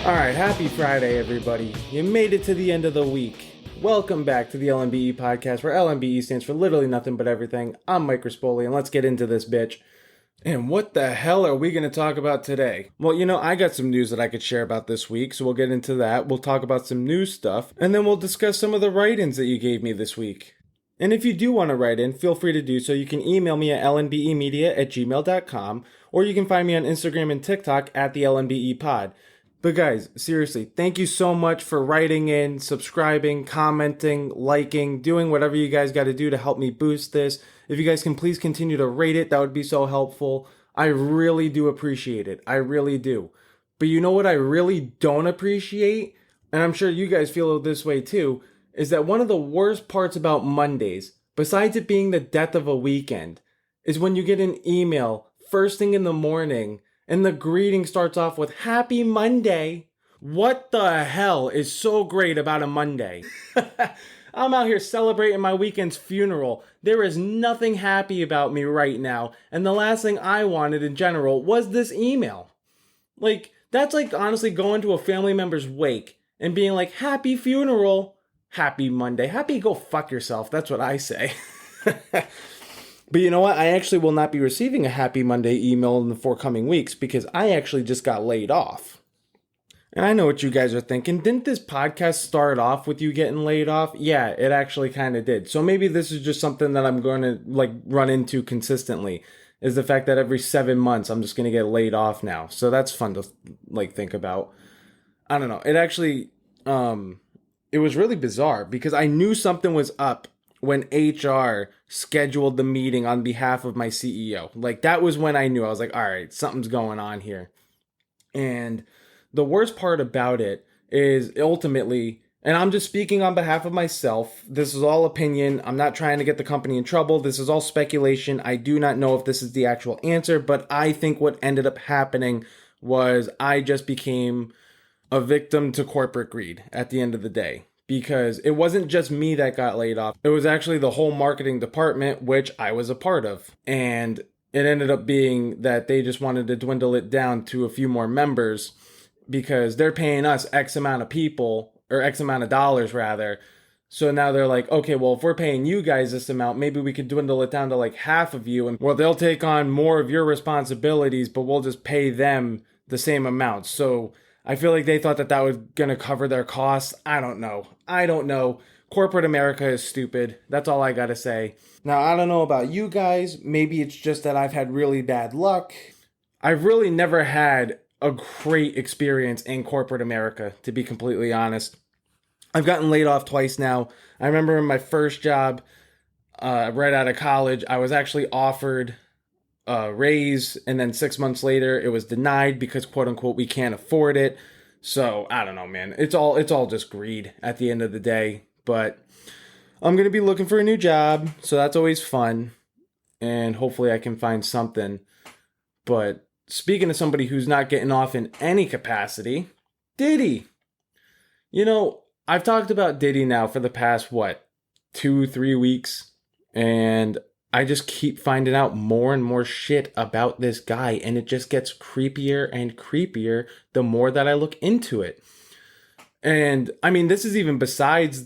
Alright, happy Friday, everybody. You made it to the end of the week. Welcome back to the LMBE podcast, where LMBE stands for literally nothing but everything. I'm Mike Rispoli, and let's get into this bitch. And what the hell are we going to talk about today? Well, I got some news that I could share about this week, so we'll get into that. We'll talk about some news stuff, and then we'll discuss some of the write-ins that you gave me this week. And if you do want to write in, feel free to do so. You can email me at lnbemedia@gmail.com, or you can find me on Instagram and TikTok at the LNBE pod. But guys, seriously, thank you so much for writing in, subscribing, commenting, liking, doing whatever you guys got to do to help me boost this. If you guys can please continue to rate it, that would be so helpful. I really do appreciate it. I really do. But you know what I really don't appreciate? And I'm sure you guys feel this way too, is that one of the worst parts about Mondays, besides it being the death of a weekend, is when you get an email first thing in the morning and the greeting starts off with Happy Monday. What the hell is so great about a Monday? I'm out here celebrating my weekend's funeral. There is nothing happy about me right now. And the last thing I wanted in general was this email. That's like honestly going to a family member's wake and being like, Happy funeral. Happy Monday. Happy go fuck yourself. That's what I say. But you know what? I actually will not be receiving a Happy Monday email in the forthcoming weeks because I actually just got laid off. And I know what you guys are thinking. Didn't this podcast start off with you getting laid off? Yeah, it actually kind of did. So maybe this is just something that I'm going to run into consistently, is the fact that every 7 months I'm just going to get laid off now. So that's fun to think about. I don't know. It actually, it was really bizarre because I knew something was up when HR scheduled the meeting on behalf of my CEO. That was when I knew. I was like, all right, something's going on here. And the worst part about it is ultimately, and I'm just speaking on behalf of myself, this is all opinion. I'm not trying to get the company in trouble. This is all speculation. I do not know if this is the actual answer, but I think what ended up happening was I just became a victim to corporate greed at the end of the day. Because it wasn't just me that got laid off. It was actually the whole marketing department, which I was a part of. And it ended up being that they just wanted to dwindle it down to a few more members because they're paying us X amount of people, or X amount of dollars rather. So now they're like, okay, well, if we're paying you guys this amount, maybe we could dwindle it down to half of you. And well, they'll take on more of your responsibilities, but we'll just pay them the same amount. So I feel like they thought that was going to cover their costs. I don't know. Corporate America is stupid. That's all I got to say. Now, I don't know about you guys. Maybe it's just that I've had really bad luck. I've really never had a great experience in corporate America, to be completely honest. I've gotten laid off twice now. I remember in my first job, right out of college, I was actually offered a raise, and then 6 months later it was denied because quote unquote we can't afford it. So I don't know, man. It's all just greed at the end of the day. But I'm gonna be looking for a new job, so that's always fun, and hopefully I can find something. But speaking of somebody who's not getting off in any capacity, Diddy. I've talked about Diddy now for the past 2-3 weeks, and I just keep finding out more and more shit about this guy, and it just gets creepier and creepier the more that I look into it. And I mean, this is even besides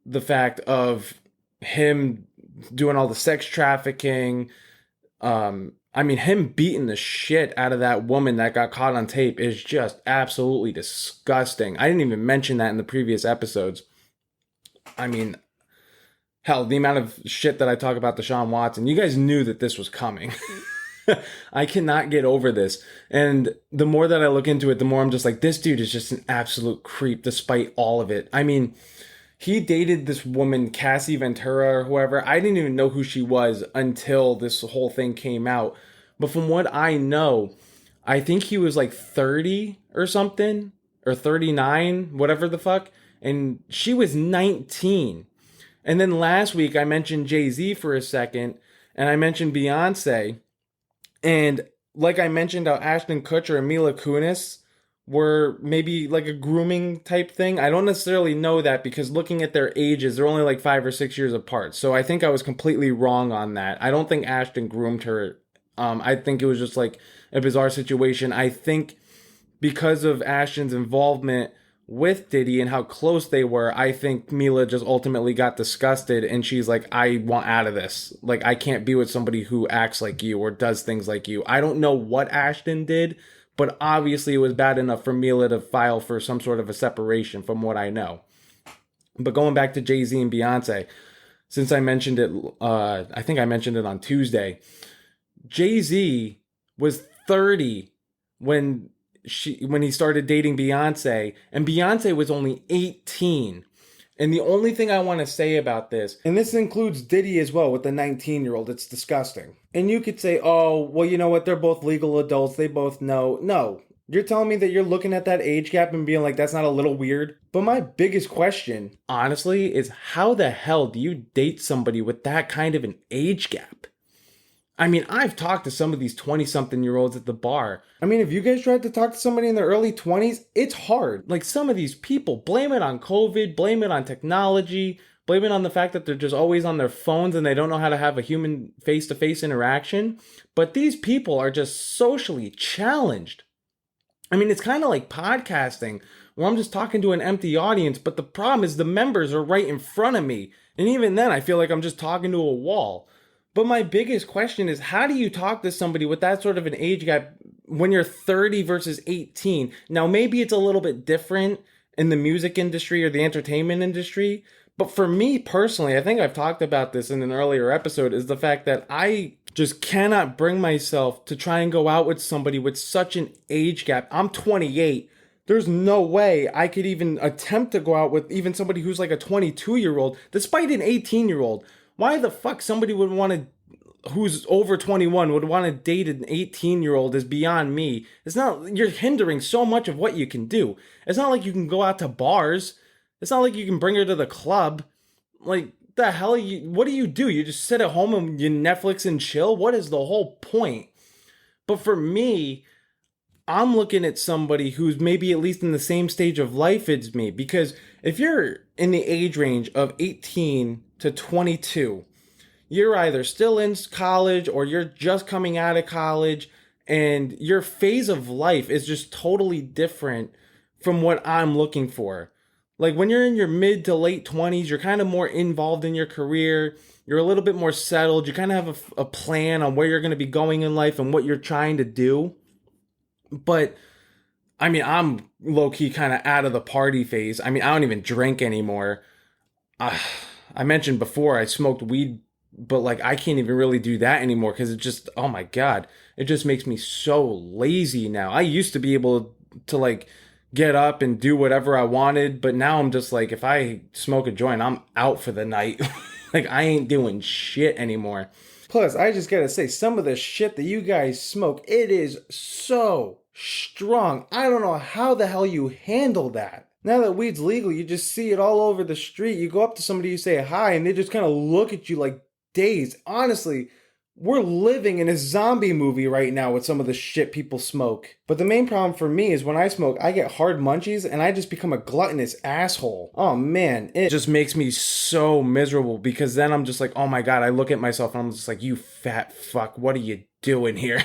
the fact of him doing all the sex trafficking. Him beating the shit out of that woman that got caught on tape is just absolutely disgusting. I didn't even mention that in the previous episodes. Hell, the amount of shit that I talk about Deshaun Watson, you guys knew that this was coming. I cannot get over this. And the more that I look into it, the more I'm just like, this dude is just an absolute creep despite all of it. I mean, he dated this woman, Cassie Ventura or whoever. I didn't even know who she was until this whole thing came out. But from what I know, I think he was 30 or something, or 39, whatever the fuck. And she was 19. And then last week I mentioned Jay-Z for a second, and I mentioned Beyonce. And like I mentioned how Ashton Kutcher and Mila Kunis were maybe a grooming type thing. I don't necessarily know that because looking at their ages, they're only 5 or 6 years apart. So I think I was completely wrong on that. I don't think Ashton groomed her. I think it was just a bizarre situation. I think because of Ashton's involvement with Diddy and how close they were, I think Mila just ultimately got disgusted and she's like, I want out of this. Like, I can't be with somebody who acts like you or does things like you. I don't know what Ashton did, but obviously it was bad enough for Mila to file for some sort of a separation from what I know. But going back to Jay-Z and Beyonce, since I mentioned it, I think I mentioned it on Tuesday, Jay-Z was 30 when he started dating Beyonce, and Beyonce was only 18. And the only thing I want to say about this, and this includes Diddy as well with the 19-year-old, it's disgusting. And you could say, oh, well, you know what? They're both legal adults. They both know. No. You're telling me that you're looking at that age gap and being like, that's not a little weird? But my biggest question, honestly, is how the hell do you date somebody with that kind of an age gap? I mean, I've talked to some of these 20-something-year-olds at the bar. I mean, if you guys tried to talk to somebody in their early 20s, it's hard. Like, some of these people, blame it on COVID, blame it on technology, blame it on the fact that they're just always on their phones and they don't know how to have a human face-to-face interaction. But these people are just socially challenged. I mean, it's kind of like podcasting, where I'm just talking to an empty audience, but the problem is the members are right in front of me. And even then, I feel like I'm just talking to a wall. But my biggest question is, how do you talk to somebody with that sort of an age gap when you're 30 versus 18? Now, maybe it's a little bit different in the music industry or the entertainment industry. But for me personally, I think I've talked about this in an earlier episode, is the fact that I just cannot bring myself to try and go out with somebody with such an age gap. I'm 28. There's no way I could even attempt to go out with even somebody who's like a 22-year-old, despite an 18-year-old. Why the fuck somebody would want to, who's over 21, would want to date an 18-year-old is beyond me. It's not, you're hindering so much of what you can do. It's not like you can go out to bars. It's not like you can bring her to the club. Like, the hell what do? You just sit at home and you Netflix and chill? What is the whole point? But for me, I'm looking at somebody who's maybe at least in the same stage of life as me. Because if you're in the age range of 18 to 22, you're either still in college or you're just coming out of college, and your phase of life is just totally different from what I'm looking for. Like, when you're in your mid to late 20s, you're kind of more involved in your career. You're a little bit more settled. You kind of have a plan on where you're going to be going in life and what you're trying to do. But, I mean, I'm low-key kind of out of the party phase. I mean, I don't even drink anymore. I mentioned before I smoked weed, but like, I can't even really do that anymore because it just, oh my God, it just makes me so lazy now. I used to be able to like get up and do whatever I wanted, but now I'm just like, if I smoke a joint, I'm out for the night. Like, I ain't doing shit anymore. Plus, I just gotta say, some of the shit that you guys smoke, it is so strong. I don't know how the hell you handle that. Now that weed's legal, you just see it all over the street. You go up to somebody, you say hi, and they just kind of look at you like dazed. Honestly, we're living in a zombie movie right now with some of the shit people smoke. But the main problem for me is when I smoke, I get hard munchies and I just become a gluttonous asshole. Oh man, it just makes me so miserable because then I'm just like, oh my God, I look at myself and I'm just like, you fat fuck, what are you doing here?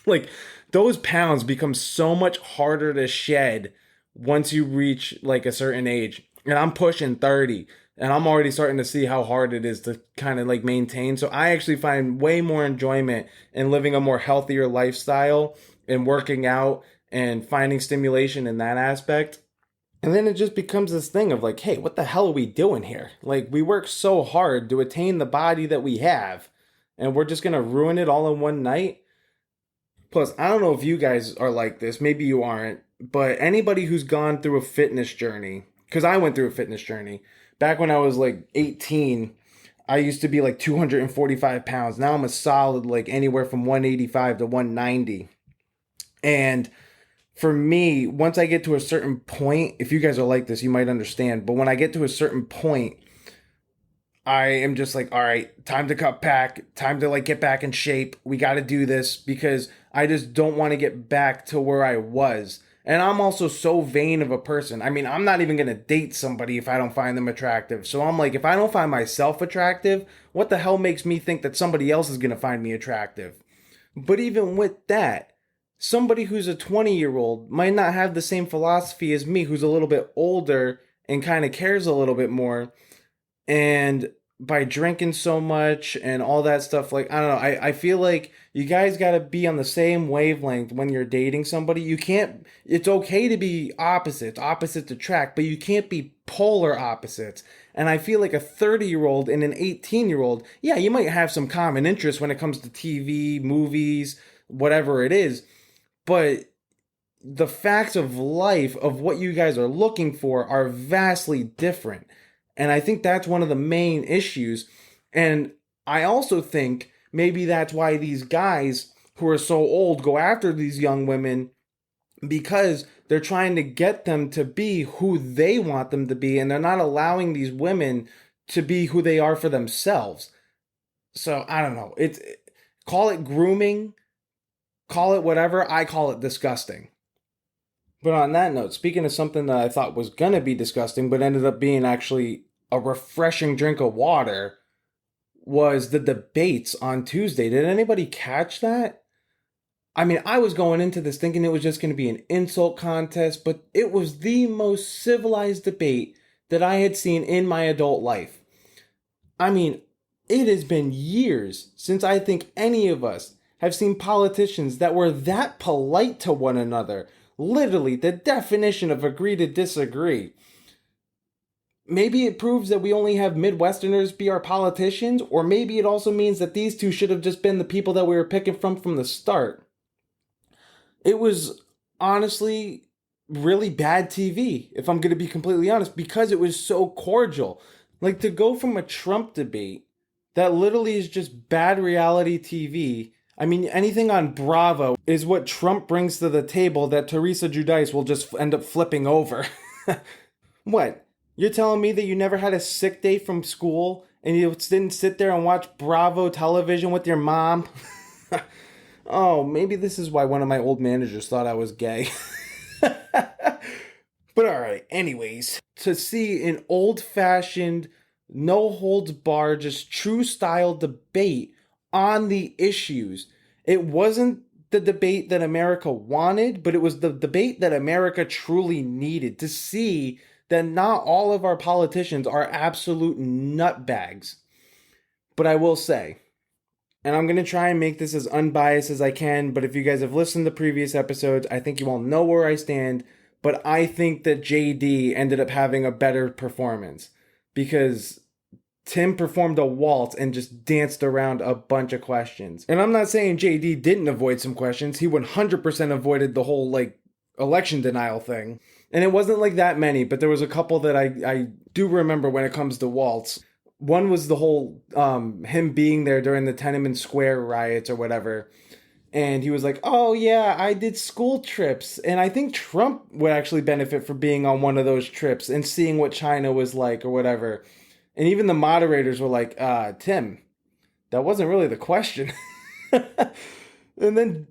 Like, those pounds become so much harder to shed once you reach like a certain age. And I'm pushing 30. And I'm already starting to see how hard it is to kind of like maintain. So I actually find way more enjoyment in living a more healthier lifestyle and working out and finding stimulation in that aspect. And then it just becomes this thing of like, hey, what the hell are we doing here? Like, we work so hard to attain the body that we have, and we're just going to ruin it all in one night. Plus, I don't know if you guys are like this. Maybe you aren't. But anybody who's gone through a fitness journey, because I went through a fitness journey. Back when I was like 18, I used to be like 245 pounds. Now I'm a solid like anywhere from 185 to 190. And for me, once I get to a certain point, if you guys are like this, you might understand. But when I get to a certain point, I am just like, all right, time to cut back, time to like get back in shape. We got to do this because I just don't want to get back to where I was. And I'm also so vain of a person. I mean, I'm not even going to date somebody if I don't find them attractive. So I'm like, if I don't find myself attractive, what the hell makes me think that somebody else is going to find me attractive? But even with that, Somebody who's a 20-year-old might not have the same philosophy as me, who's a little bit older and kind of cares a little bit more. And by drinking so much and all that stuff, like, I don't know, I feel like you guys got to be on the same wavelength when you're dating somebody. You can't, it's okay to be opposites attract, but you can't be polar opposites. And I feel like a 30-year-old and an 18-year-old, yeah, you might have some common interests when it comes to TV, movies, whatever it is, but the facts of life of what you guys are looking for are vastly different. And I think that's one of the main issues. And I also think maybe that's why these guys who are so old go after these young women, because they're trying to get them to be who they want them to be, and they're not allowing these women to be who they are for themselves. So I don't know. It's, call it grooming, call it whatever. I call it disgusting. But on that note, speaking of something that I thought was gonna be disgusting, but ended up being actually a refreshing drink of water, was the debates on Tuesday. Did anybody catch that? I mean, I was going into this thinking it was just gonna be an insult contest, but it was the most civilized debate that I had seen in my adult life. I mean, it has been years since I think any of us have seen politicians that were that polite to one another. Literally, the definition of agree to disagree. Maybe it proves that we only have Midwesterners be our politicians, or maybe it also means that these two should have just been the people that we were picking from the start. It was honestly really bad TV, if I'm going to be completely honest, because it was so cordial. Like, to go from a Trump debate that literally is just bad reality TV. I mean, anything on Bravo is what Trump brings to the table that Teresa Giudice will just end up flipping over. What? You're telling me that you never had a sick day from school and you didn't sit there and watch Bravo television with your mom? Oh, maybe this is why one of my old managers thought I was gay. But alright, anyways, to see an old-fashioned, no-holds-barred, just true-style debate on the issues. It wasn't the debate that America wanted, but it was the debate that America truly needed, to see that not all of our politicians are absolute nutbags. But I will say, and I'm going to try and make this as unbiased as I can, but if you guys have listened to previous episodes, I think you all know where I stand, but I think that JD ended up having a better performance, because Tim performed a waltz and just danced around a bunch of questions. And I'm not saying JD didn't avoid some questions. He 100% avoided the whole, like, election denial thing. And it wasn't like that many, but there was a couple that I do remember when it comes to waltz. One was the whole, him being there during the Tiananmen Square riots or whatever. And he was like, oh yeah, I did school trips. And I think Trump would actually benefit from being on one of those trips and seeing what China was like or whatever. And even the moderators were like, Tim, that wasn't really the question. And then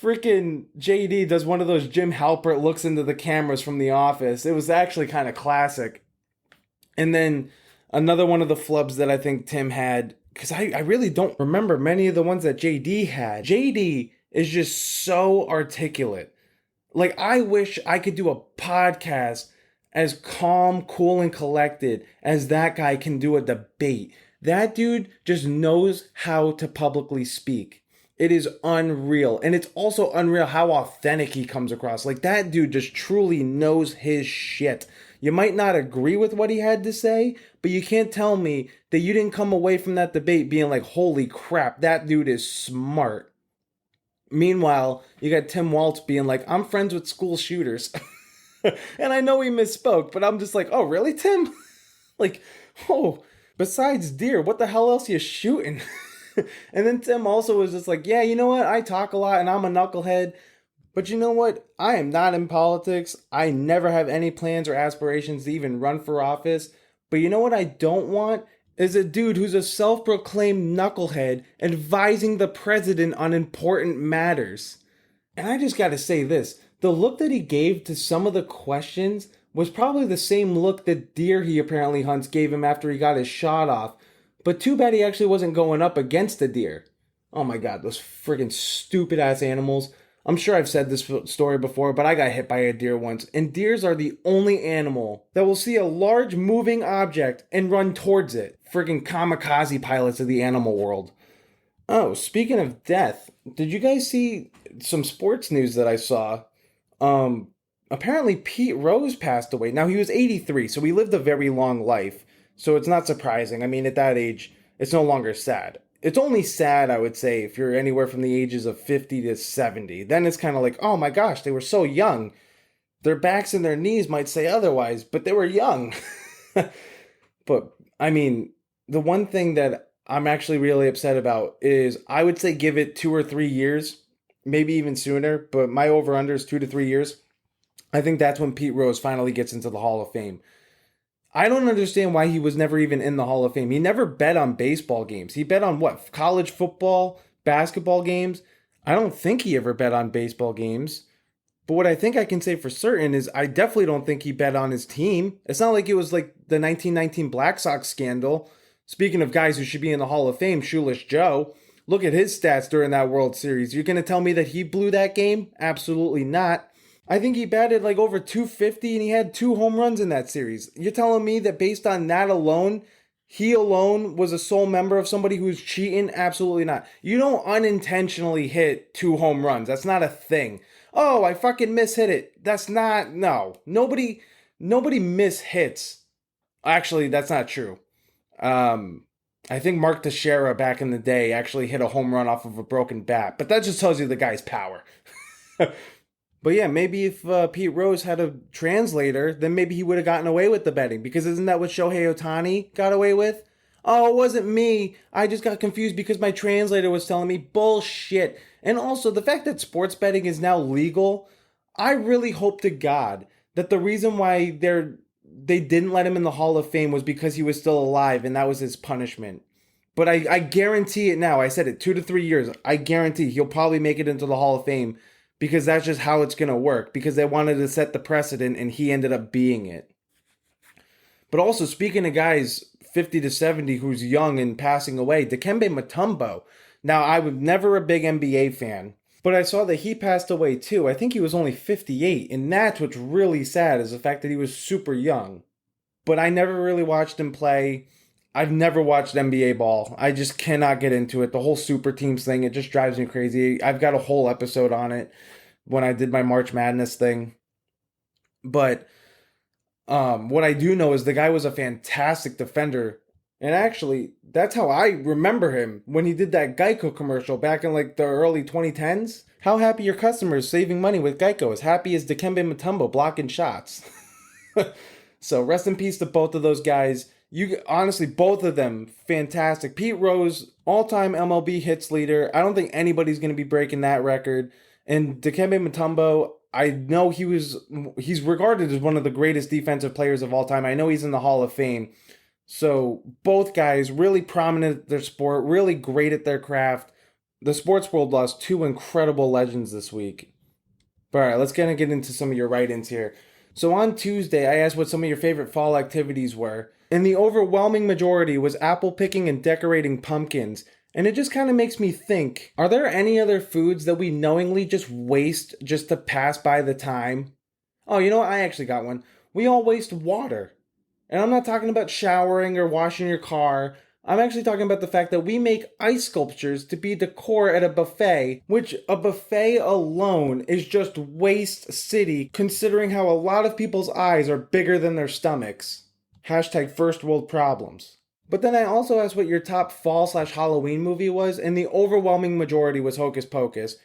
freaking JD does one of those Jim Halpert looks into the cameras from The Office. It was actually kind of classic. And then another one of the flubs that I think Tim had, because I really don't remember many of the ones that JD had. JD is just so articulate. Like, I wish I could do a podcast as calm, cool, and collected as that guy can do a debate. That dude just knows how to publicly speak. It is unreal. And it's also unreal how authentic he comes across. Like, that dude just truly knows his shit. You might not agree with what he had to say, but you can't tell me that you didn't come away from that debate being like, holy crap, that dude is smart. Meanwhile, you got Tim Waltz being like, I'm friends with school shooters. And I know he misspoke, but I'm just like, oh, really, Tim? Like, oh, besides deer, what the hell else are you shooting? And then Tim also was just like, yeah, you know what? I talk a lot and I'm a knucklehead. But you know what? I am not in politics. I never have any plans or aspirations to even run for office. But you know what I don't want? Is a dude who's a self-proclaimed knucklehead advising the president on important matters. And I just gotta say this. The look that he gave to some of the questions was probably the same look that deer he apparently hunts gave him after he got his shot off. But too bad he actually wasn't going up against a deer. Oh my god, those friggin' stupid ass animals. I'm sure I've said this story before, but I got hit by a deer once. And deers are the only animal that will see a large moving object and run towards it. Friggin' kamikaze pilots of the animal world. Oh, speaking of death, did you guys see some sports news that I saw? Um, Apparently Pete Rose passed away. Now he was 83, so he lived a very long life. So it's not surprising. I mean, at that age, it's no longer sad. It's only sad, I would say, if you're anywhere from the ages of 50 to 70. Then it's kind of like, oh my gosh, they were so young. Their backs and their knees might say otherwise, but they were young. But, I mean, the one thing that I'm actually really upset about is I would say give it 2 or 3 years, maybe even sooner, but my over-under is 2 to 3 years. I think that's when Pete Rose finally gets into the Hall of Fame. I don't understand why he was never even in the Hall of Fame. He never bet on baseball games. He bet on what? College football, basketball games? I don't think he ever bet on baseball games. But what I think I can say for certain is I definitely don't think he bet on his team. It's not like it was like the 1919 Black Sox scandal. Speaking of guys who should be in the Hall of Fame, Shoeless Joe. Look at his stats during that World Series. You're going to tell me that he blew that game? Absolutely not. I think he batted like over 250 and he had 2 home runs in that series. You're telling me that based on that alone, he alone was a sole member of somebody who's cheating? Absolutely not. You don't unintentionally hit 2 home runs. That's not a thing. Oh, I fucking mishit it. That's not, no. Nobody mishits. Actually, that's not true. I think Mark Teixeira back in the day actually hit a home run off of a broken bat, but that just tells you the guy's power. But yeah, maybe if Pete Rose had a translator, then maybe he would have gotten away with the betting. Because isn't that what Shohei Ohtani got away with? Oh, it wasn't me. I just got confused because my translator was telling me bullshit. And also, the fact that sports betting is now legal, I really hope to God that the reason why they didn't let him in the Hall of Fame was because he was still alive and that was his punishment. But I guarantee it now. I said it, 2 to 3 years. I guarantee he'll probably make it into the Hall of Fame because that's just how it's going to work. Because they wanted to set the precedent and he ended up being it. But also, speaking of guys 50 to 70 who's young and passing away, Dikembe Mutombo. Now, I was never a big NBA fan, but I saw that he passed away too. I think he was only 58, and that's what's really sad is the fact that he was super young. But I never really watched him play. I've never watched NBA ball. I just cannot get into it. The whole super teams thing, it just drives me crazy. I've got a whole episode on it when I did my March Madness thing. But what I do know is the guy was a fantastic defender. And actually, that's how I remember him when he did that Geico commercial back in like the early 2010s. How happy your customers saving money with Geico? As happy as Dikembe Mutombo blocking shots. So rest in peace to both of those guys. You honestly, both of them, fantastic. Pete Rose, all-time MLB hits leader. I don't think anybody's going to be breaking that record. And Dikembe Mutombo, I know he's regarded as one of the greatest defensive players of all time. I know he's in the Hall of Fame. So both guys really prominent at their sport, really great at their craft. The sports world lost two incredible legends this week. But all right, let's get into some of your write-ins here. So on Tuesday, I asked what some of your favorite fall activities were. And the overwhelming majority was apple picking and decorating pumpkins. And it just kind of makes me think, are there any other foods that we knowingly just waste just to pass by the time? Oh, you know what? I actually got one. We all waste water. And I'm not talking about showering or washing your car. I'm actually talking about the fact that we make ice sculptures to be decor at a buffet, which a buffet alone is just waste city, considering how a lot of people's eyes are bigger than their stomachs. Hashtag first world problems. But then I also asked what your top fall/Halloween movie was, and the overwhelming majority was Hocus Pocus.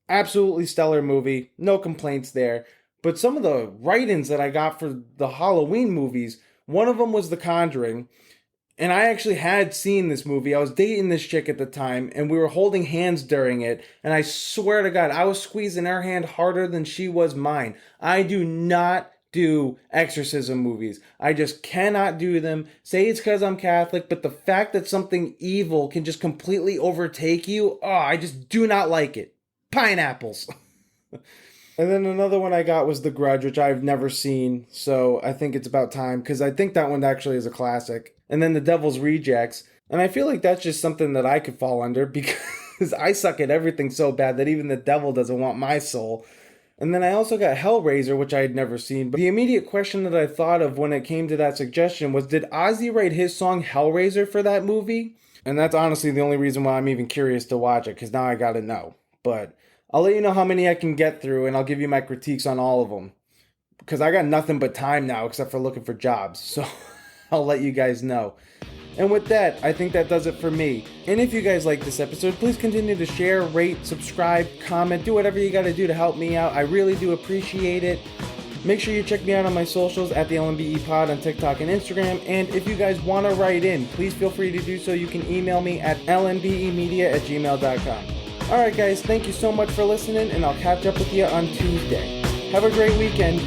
Absolutely stellar movie, no complaints there. But some of the write-ins that I got for the Halloween movies, one of them was The Conjuring. And I actually had seen this movie. I was dating this chick at the time, and we were holding hands during it. And I swear to God, I was squeezing her hand harder than she was mine. I do not do exorcism movies. I just cannot do them. Say it's because I'm Catholic, but the fact that something evil can just completely overtake you, I just do not like it. Pineapples. And then another one I got was The Grudge, which I've never seen, so I think it's about time, because I think that one actually is a classic. And then The Devil's Rejects, and I feel like that's just something that I could fall under, because I suck at everything so bad that even the devil doesn't want my soul. And then I also got Hellraiser, which I had never seen. But the immediate question that I thought of when it came to that suggestion was, did Ozzy write his song Hellraiser for that movie? And that's honestly the only reason why I'm even curious to watch it, because now I gotta know. But I'll let you know how many I can get through, and I'll give you my critiques on all of them. Because I got nothing but time now, except for looking for jobs. So I'll let you guys know. And with that, I think that does it for me. And if you guys like this episode, please continue to share, rate, subscribe, comment, do whatever you gotta do to help me out. I really do appreciate it. Make sure you check me out on my socials at the LMBE Pod on TikTok and Instagram. And if you guys want to write in, please feel free to do so. You can email me at lmbemedia@gmail.com. Alright guys, thank you so much for listening, and I'll catch up with you on Tuesday. Have a great weekend.